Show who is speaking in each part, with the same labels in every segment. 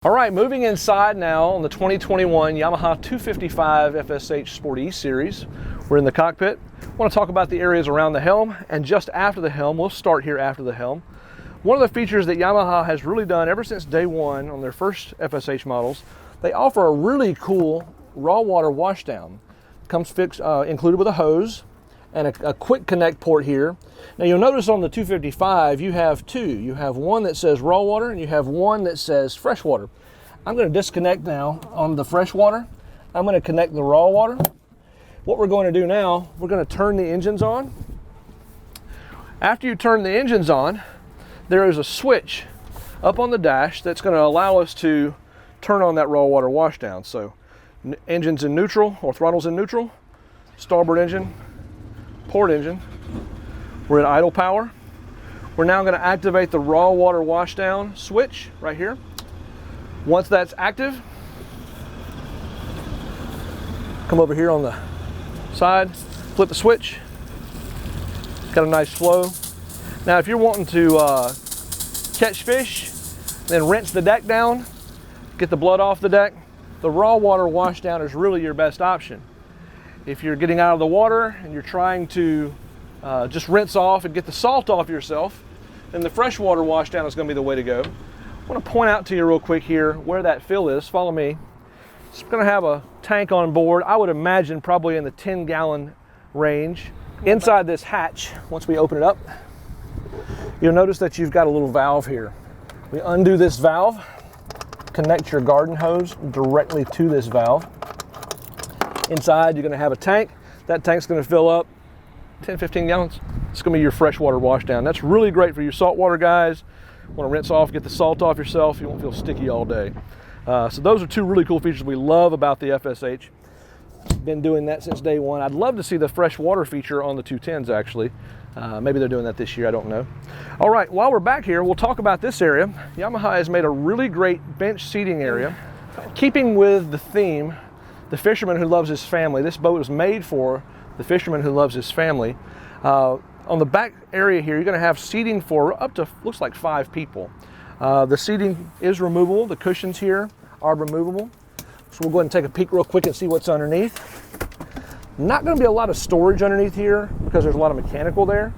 Speaker 1: All right, moving inside now on the 2021 Yamaha 255 FSH Sport E Series. We're in the cockpit. I want to talk about the areas around the helm and just after the helm. We'll start here after the helm. One of the features that Yamaha has really done ever since day one on their first FSH models, they offer a really cool raw water washdown. Comes included with a hose and a quick connect port here. Now you'll notice on the 255 you have two. You have one that says raw water and you have one that says fresh water. I'm going to disconnect now on the fresh water. I'm going to connect the raw water. What we're going to do now, we're going to turn the engines on. After you turn the engines on, there is a switch up on the dash that's going to allow us to turn on that raw water washdown. So engine's in neutral or throttle's in neutral, starboard engine, port engine. We're at idle power. We're now going to activate the raw water washdown switch right here. Once that's active, come over here on the side, flip the switch. Got a nice flow. Now if you're wanting to catch fish, then rinse the deck down, get the blood off the deck, the raw water washdown is really your best option. If you're getting out of the water and you're trying to just rinse off and get the salt off yourself, then the freshwater washdown is going to be the way to go. I want to point out to you real quick here where that fill is. Follow me. It's going to have a tank on board. I would imagine probably in the 10-gallon range. Inside this hatch, once we open it up, you'll notice that you've got a little valve here. We undo this valve, connect your garden hose directly to this valve. Inside, you're going to have a tank. That tank's going to fill up 10, 15 gallons. It's going to be your freshwater washdown. That's really great for your saltwater guys. Want to rinse off, get the salt off yourself. You won't feel sticky all day. So those are two really cool features we love about the FSH. Been doing that since day one. I'd love to see the freshwater feature on the 210s actually. Maybe they're doing that this year, I don't know. All right, while we're back here, we'll talk about this area. Yamaha has made a really great bench seating area. Keeping with the theme, the fisherman who loves his family. This boat was made for the fisherman who loves his family. On the back area here, you're going to have seating for up to, looks like 5 people. The seating is removable. The cushions here are removable. So we'll go ahead and take a peek real quick and see what's underneath. Not going to be a lot of storage underneath here because there's a lot of mechanical there.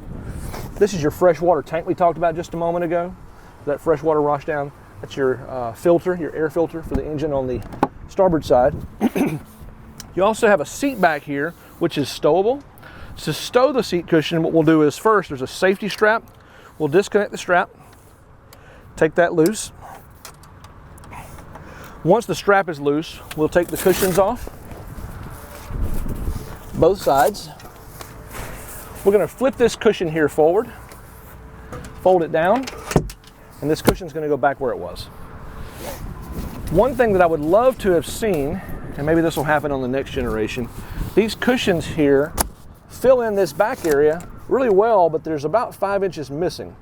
Speaker 1: This is your freshwater tank we talked about just a moment ago. That freshwater washdown, that's your filter, your air filter for the engine on the starboard side. You also have a seat back here, which is stowable. To stow the seat cushion, what we'll do is first, there's a safety strap. We'll disconnect the strap, take that loose. Once the strap is loose, we'll take the cushions off, both sides. We're going to flip this cushion here forward, fold it down, and this cushion is going to go back where it was. One thing that I would love to have seen, and maybe this will happen on the next generation, these cushions here fill in this back area really well, but there's about 5 inches missing.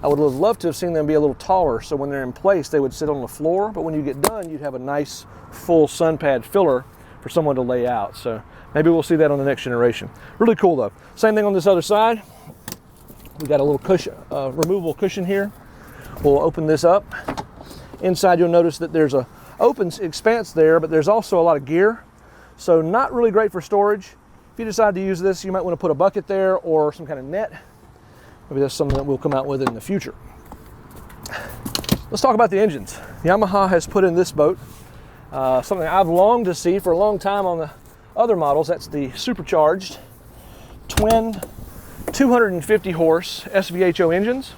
Speaker 1: I would have loved to have seen them be a little taller, so when they're in place, they would sit on the floor, but when you get done, you'd have a nice full sun pad filler for someone to lay out. So maybe we'll see that on the next generation. Really cool though. Same thing on this other side. We got a little cushion, removable cushion here. We'll open this up. Inside you'll notice that there's a open expanse there, but there's also a lot of gear. So not really great for storage. If you decide to use this, you might want to put a bucket there or some kind of net. Maybe that's something that we'll come out with in the future. Let's talk about the engines. Yamaha has put in this boat something I've longed to see for a long time on the other models. That's the supercharged twin 250 horse SVHO engines.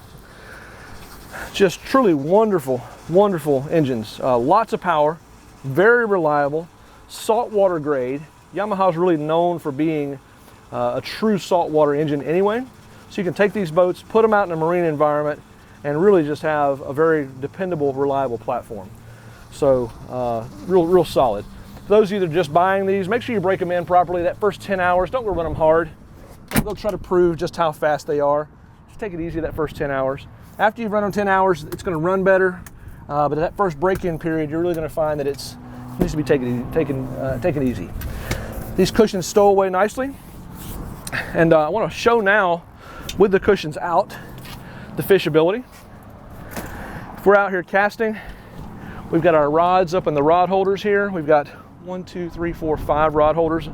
Speaker 1: Just truly wonderful, wonderful engines. Lots of power, very reliable, saltwater grade. Yamaha is really known for being a true saltwater engine anyway. So you can take these boats, put them out in a marine environment, and really just have a very dependable, reliable platform. So real solid. For those of you that are just buying these, make sure you break them in properly. That first 10 hours, don't go run them hard. Don't go try to prove just how fast they are. Just take it easy that first 10 hours. After you've run them 10 hours, it's going to run better. But that first break-in period, you're really going to find that it needs to be taken easy. These cushions stow away nicely. And I want to show now, with the cushions out, the fishability. If we're out here casting, We've got our rods up in the rod holders here. We've got 1, 2, 3, 4, 5 rod holders.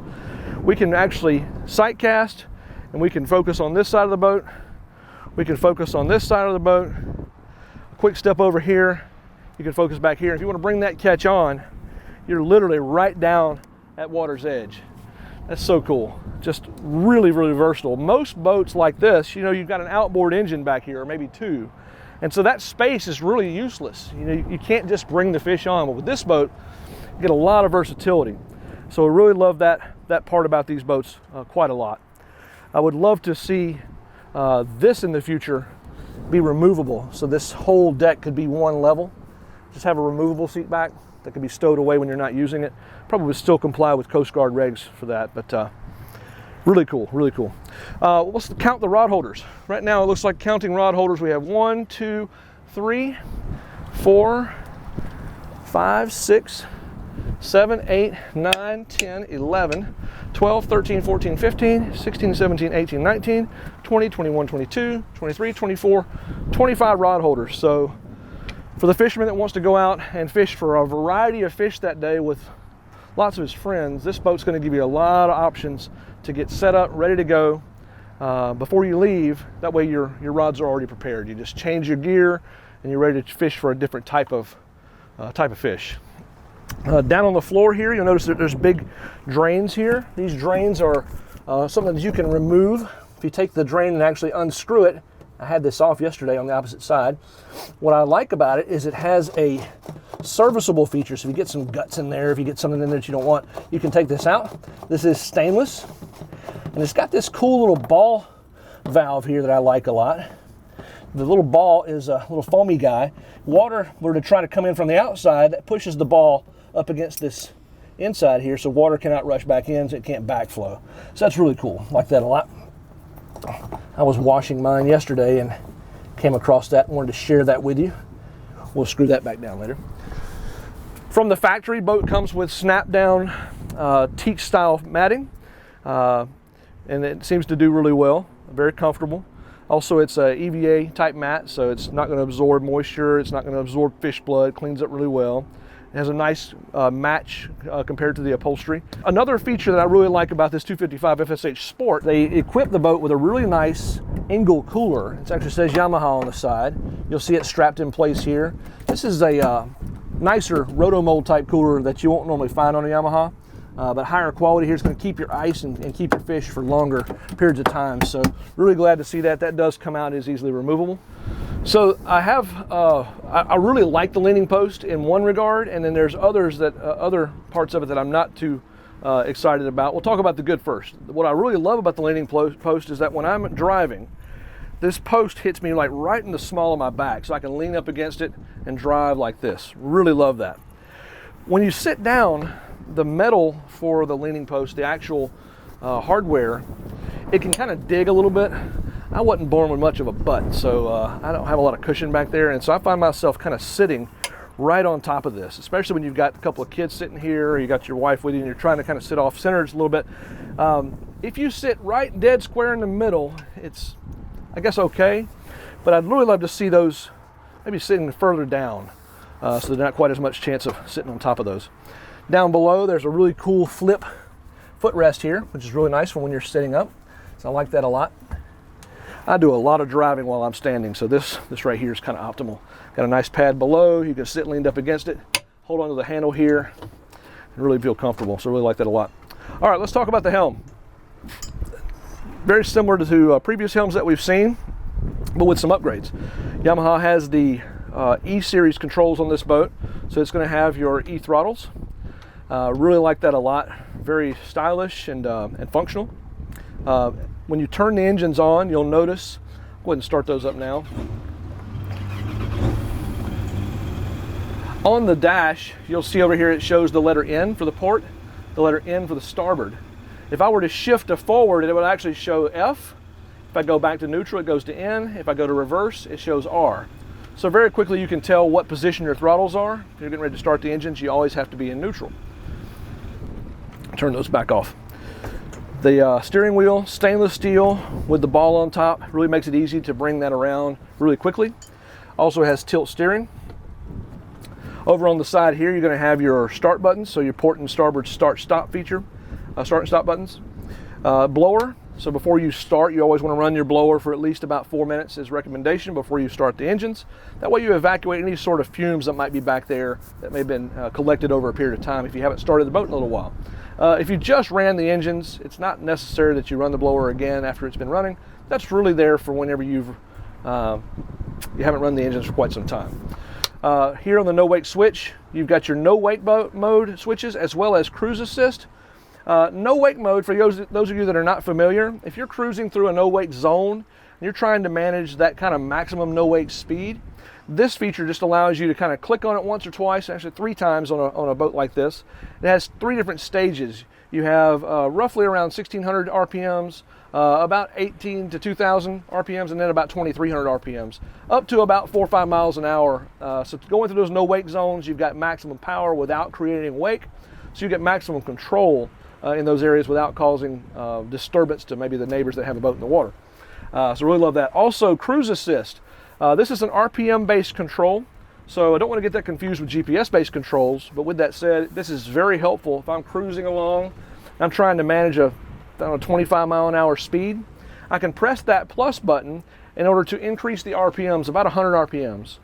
Speaker 1: We can actually sight cast, and we can focus on this side of the boat. We can focus on this side of the boat. Quick step over here, you can focus back here. If you want to bring that catch on, you're literally right down at water's edge. That's so cool. Just really, really versatile. Most boats like this, you know, you've got an outboard engine back here, or maybe 2. And so that space is really useless. You know, you can't just bring the fish on. But with this boat, you get a lot of versatility. So I really love that part about these boats quite a lot. I would love to see this in the future be removable. So this whole deck could be one level. Just have a removable seat back that can be stowed away when you're not using it. Probably would still comply with Coast Guard regs for that, but really cool, really cool. Let's count the rod holders. Right now it looks like, counting rod holders, we have 1, 2, 3, 4, 5, 6, 7, 8, 9, 10, 11, 12, 13, 14, 15, 16, 17, 18, 19, 20, 21, 22, 23, 24, 25 rod holders. So for the fisherman that wants to go out and fish for a variety of fish that day with lots of his friends, this boat's going to give you a lot of options to get set up, ready to go before you leave. That way your rods are already prepared. You just change your gear and you're ready to fish for a different type of fish. Down on the floor here, you'll notice that there's big drains here. These drains are something that you can remove. If you take the drain and actually unscrew it, I had this off yesterday on the opposite side. What I like about it is it has a serviceable feature. So if you get some guts in there, if you get something in there that you don't want, you can take this out. This is stainless, and it's got this cool little ball valve here that I like a lot. The little ball is a little foamy guy. Water were to try to come in from the outside, that pushes the ball up against this inside here, so water cannot rush back in, so it can't backflow. So that's really cool. I like that a lot. I was washing mine yesterday and came across that and wanted to share that with you. We'll screw that back down later. From the factory, boat comes with snap-down teak style matting, and it seems to do really well. Very comfortable. Also, it's a EVA type mat, so it's not going to absorb moisture. It's not going to absorb fish blood. Cleans up really well. It has a nice match compared to the upholstery. Another feature that I really like about this 255 FSH Sport, they equip the boat with a really nice Engel cooler. It actually says Yamaha on the side. You'll see it strapped in place here. This is a nicer rotomold type cooler that you won't normally find on a Yamaha, but higher quality here is going to keep your ice and keep your fish for longer periods of time. So really glad to see that. That does come out as easily removable. So I really like the leaning post in one regard, and then there's other parts of it that I'm not too excited about. We'll talk about the good first. What I really love about the leaning post is that when I'm driving, this post hits me like right in the small of my back, so I can lean up against it and drive like this. Really love that. When you sit down, the metal for the leaning post, the actual hardware, it can kind of dig a little bit. I wasn't born with much of a butt, so I don't have a lot of cushion back there, and so I find myself kind of sitting right on top of this, especially when you've got a couple of kids sitting here, or you got your wife with you and you're trying to kind of sit off center just a little bit. If you sit right dead square in the middle, it's, I guess, okay, but I'd really love to see those maybe sitting further down, so there's not quite as much chance of sitting on top of those. Down below, there's a really cool flip footrest here, which is really nice for when you're sitting up, so I like that a lot. I do a lot of driving while I'm standing, so this right here is kind of optimal. Got a nice pad below. You can sit leaned up against it, hold onto the handle here, and really feel comfortable. So I really like that a lot. All right, let's talk about the helm. Very similar to previous helms that we've seen, but with some upgrades. Yamaha has the E-Series controls on this boat, so it's going to have your E-throttles. Really like that a lot. Very stylish and functional. When you turn the engines on, you'll notice, go ahead and start those up now. On the dash, you'll see over here it shows the letter N for the port, the letter N for the starboard. If I were to shift to forward, it would actually show F. If I go back to neutral, it goes to N. If I go to reverse, it shows R. So very quickly you can tell what position your throttles are. If you're getting ready to start the engines, you always have to be in neutral. Turn those back off. The steering wheel, stainless steel with the ball on top, really makes it easy to bring that around really quickly. Also has tilt steering. Over on the side here, you're going to have your start buttons, so your port and starboard start-stop feature, start and stop buttons. Blower, so before you start, you always want to run your blower for at least about 4 minutes as recommendation before you start the engines. That way you evacuate any sort of fumes that might be back there that may have been collected over a period of time if you haven't started the boat in a little while. If you just ran the engines, it's not necessary that you run the blower again after it's been running. That's really there for whenever you haven't run the engines for quite some time. Here on the no wake switch, you've got your no wake mode switches as well as cruise assist. No wake mode, for those of you that are not familiar, if you're cruising through a no wake zone and you're trying to manage that kind of maximum no wake speed, this feature just allows you to kind of click on it once or twice, actually 3 times on a boat like this. It has 3 different stages. You have roughly around 1600 RPMs, about 18 to 2000 RPMs, and then about 2300 RPMs, up to about 4 or 5 miles an hour. So going through those no wake zones, you've got maximum power without creating wake, so you get maximum control in those areas without causing disturbance to maybe the neighbors that have a boat in the water. So really love that. Also, cruise assist. This is an RPM-based control, so I don't want to get that confused with GPS-based controls, but with that said, this is very helpful if I'm cruising along, I'm trying to manage a 25 mile an hour speed. I can press that plus button in order to increase the RPMs, about 100 RPMs.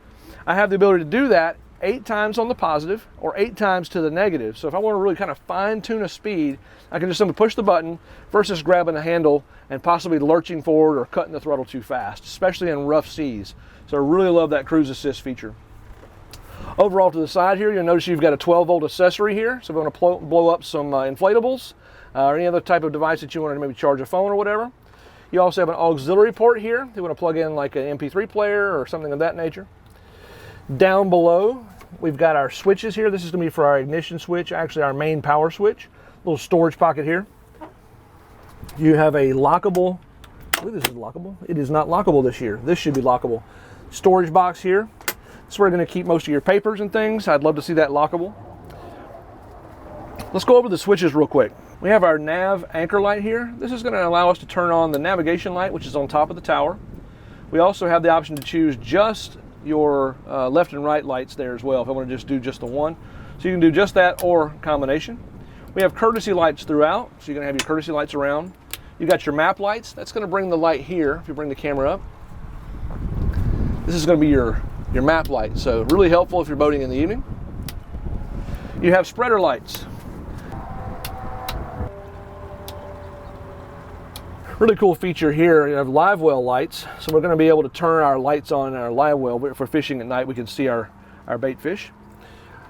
Speaker 1: I have the ability to do that 8 times on the positive or 8 times to the negative. So if I want to really kind of fine tune a speed, I can just simply push the button versus grabbing the handle and possibly lurching forward or cutting the throttle too fast, especially in rough seas. So I really love that cruise assist feature. Overall to the side here, you'll notice you've got a 12-volt accessory here. So if you want to blow up some inflatables or any other type of device that you want to maybe charge a phone or whatever. You also have an auxiliary port here. If you want to plug in like an MP3 player or something of that nature. Down below, we've got our switches here. This is going to be for our ignition switch, actually our main power switch. Little storage pocket here. You have a lockable, I believe this is lockable. It is not lockable this year. This should be lockable. Storage box here. This is where you're going to keep most of your papers and things. I'd love to see that lockable. Let's go over the switches real quick. We have our nav anchor light here. This is going to allow us to turn on the navigation light, which is on top of the tower. We also have the option to choose just your left and right lights there as well if I want to just do just the one. So you can do just that or combination. We have courtesy lights throughout, so you're going to have your courtesy lights around. You got your map lights. That's going to bring the light here if you bring the camera up. This is going to be your map light, so really helpful if you're boating in the evening. You have spreader lights. Really cool feature here, you have live well lights, so we're going to be able to turn our lights on in our live well. If we're fishing at night, we can see our bait fish.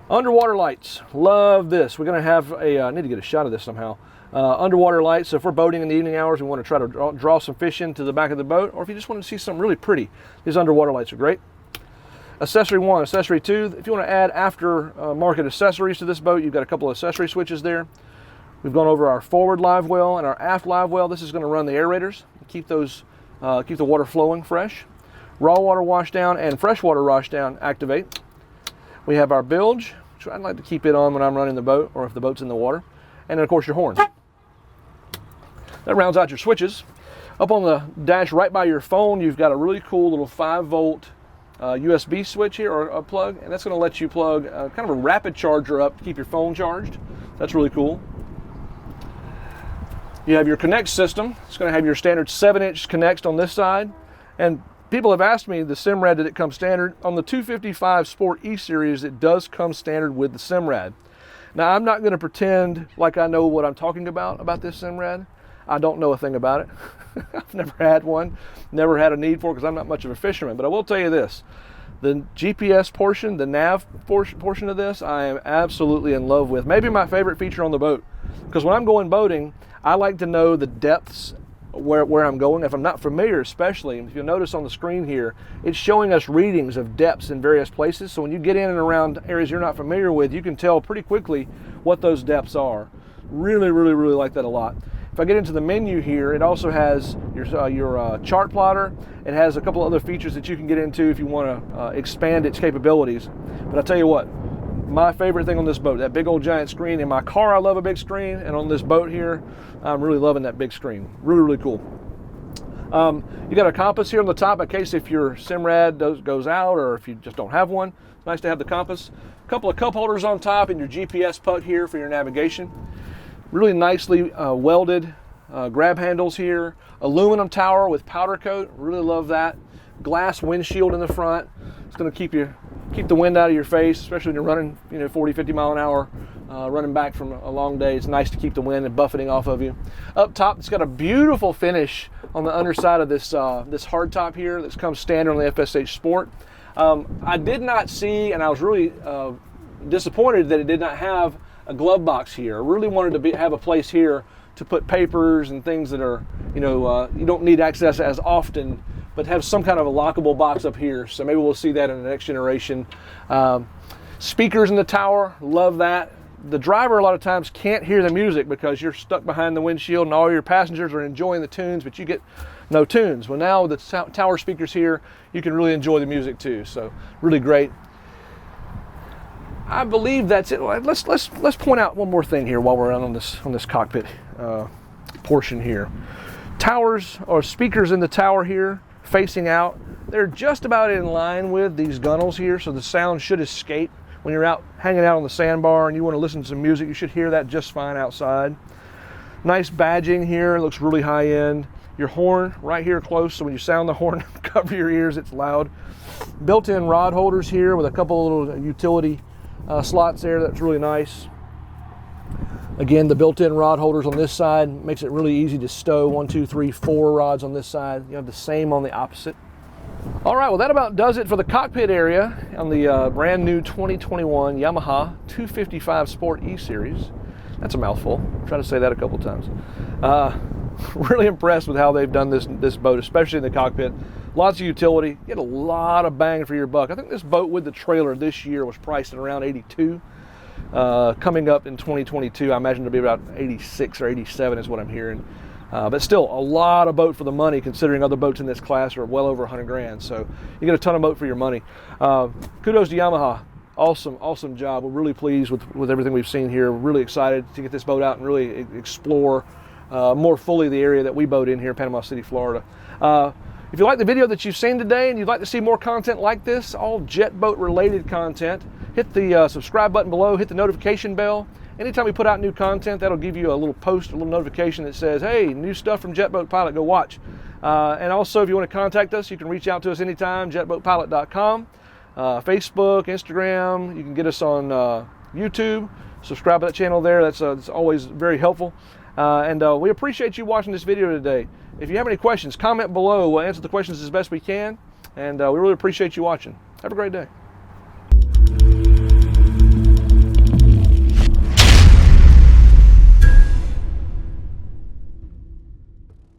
Speaker 1: Underwater lights, love this. We're going to have a, I need to get a shot of this somehow. Underwater lights, so if we're boating in the evening hours, we want to try to draw some fish into the back of the boat, or if you just want to see something really pretty, these underwater lights are great. Accessory 1, Accessory 2, if you want to add after-market accessories to this boat, you've got a couple of accessory switches there. We've gone over our forward live well and our aft live well. This is going to run the aerators, keep the water flowing fresh. Raw water wash down and freshwater wash down activate. We have our bilge, which I'd like to keep it on when I'm running the boat or if the boat's in the water. And then of course your horn. That rounds out your switches. Up on the dash right by your phone, you've got a really cool little 5-volt USB switch here, or a plug, and that's going to let you plug kind of a rapid charger up to keep your phone charged. That's really cool. You have your Connect system. It's going to have your standard 7-inch connects on this side. And people have asked me, the Simrad, did it come standard? On the 255 Sport E-Series, it does come standard with the Simrad. Now, I'm not going to pretend like I know what I'm talking about this Simrad. I don't know a thing about it. I've never had one, never had a need for it because I'm not much of a fisherman. But I will tell you this, the GPS portion, the nav portion of this, I am absolutely in love with. Maybe my favorite feature on the boat. Because when I'm going boating, I like to know the depths where I'm going. If I'm not familiar, especially, if you'll notice on the screen here, it's showing us readings of depths in various places. So when you get in and around areas you're not familiar with, you can tell pretty quickly what those depths are. Really, really, really like that a lot. If I get into the menu here, it also has your chart plotter. It has a couple other features that you can get into if you want to expand its capabilities. But I'll tell you what, my favorite thing on this boat, that big old giant screen. In my car, I love a big screen, and on this boat here, I'm really loving that big screen. Really, really cool. You got a compass here on the top in case if your SIMRAD goes out or if you just don't have one. It's nice to have the compass. A couple of cup holders on top and your GPS putt here for your navigation. Really nicely welded grab handles here. Aluminum tower with powder coat. Really love that. Glass windshield in the front. It's going to keep the wind out of your face, especially when you're running 40, 50 mile an hour, running back from a long day. It's nice to keep the wind and buffeting off of you. Up top, it's got a beautiful finish on the underside of this this hardtop here that comes standard on the FSH Sport. I did not see, and I was really disappointed that it did not have a glove box here. I really wanted to have a place here to put papers and things that are, you don't need access as often, but have some kind of a lockable box up here. So maybe we'll see that in the next generation. Speakers in the tower, love that. The driver a lot of times can't hear the music because you're stuck behind the windshield and all your passengers are enjoying the tunes, but you get no tunes. Well, now the tower speakers here, you can really enjoy the music too. So really great. I believe that's it. Let's point out one more thing here while we're on this cockpit portion here. Towers or speakers in the tower here facing out, they're just about in line with these gunnels here, so the sound should escape. When you're out hanging out on the sandbar and you want to listen to some music, you should hear that just fine outside. Nice badging here, it looks really high end. Your horn right here close, so when you sound the horn, cover your ears, it's loud. Built-in rod holders here with a couple of little utility slots there, that's really nice. Again, the built-in rod holders on this side makes it really easy to stow 1, 2, 3, 4 rods on this side. You have the same on the opposite. All right, well that about does it for the cockpit area on the brand new 2021 Yamaha 255 Sport E-Series. That's a mouthful. Try to say that a couple times. Really impressed with how they've done this boat, especially in the cockpit. Lots of utility. You get a lot of bang for your buck. I think this boat with the trailer this year was priced at around $82. Coming up in 2022, I imagine it'll be about 86 or 87 is what I'm hearing. But still, a lot of boat for the money, considering other boats in this class are well over 100 grand. So you get a ton of boat for your money. Kudos to Yamaha. Awesome job. We're really pleased with everything we've seen here. We're really excited to get this boat out and really explore more fully the area that we boat in here in Panama City, Florida. If you like the video that you've seen today and you'd like to see more content like this, all jet boat related content, hit the subscribe button below, hit the notification bell. Anytime we put out new content, that'll give you a little post, a little notification that says, hey, new stuff from JetBoatPilot, go watch. And also, if you want to contact us, you can reach out to us anytime, JetBoatPilot.com, Facebook, Instagram. You can get us on YouTube. Subscribe to that channel there. That's always very helpful. And we appreciate you watching this video today. If you have any questions, comment below. We'll answer the questions as best we can. And we really appreciate you watching. Have a great day.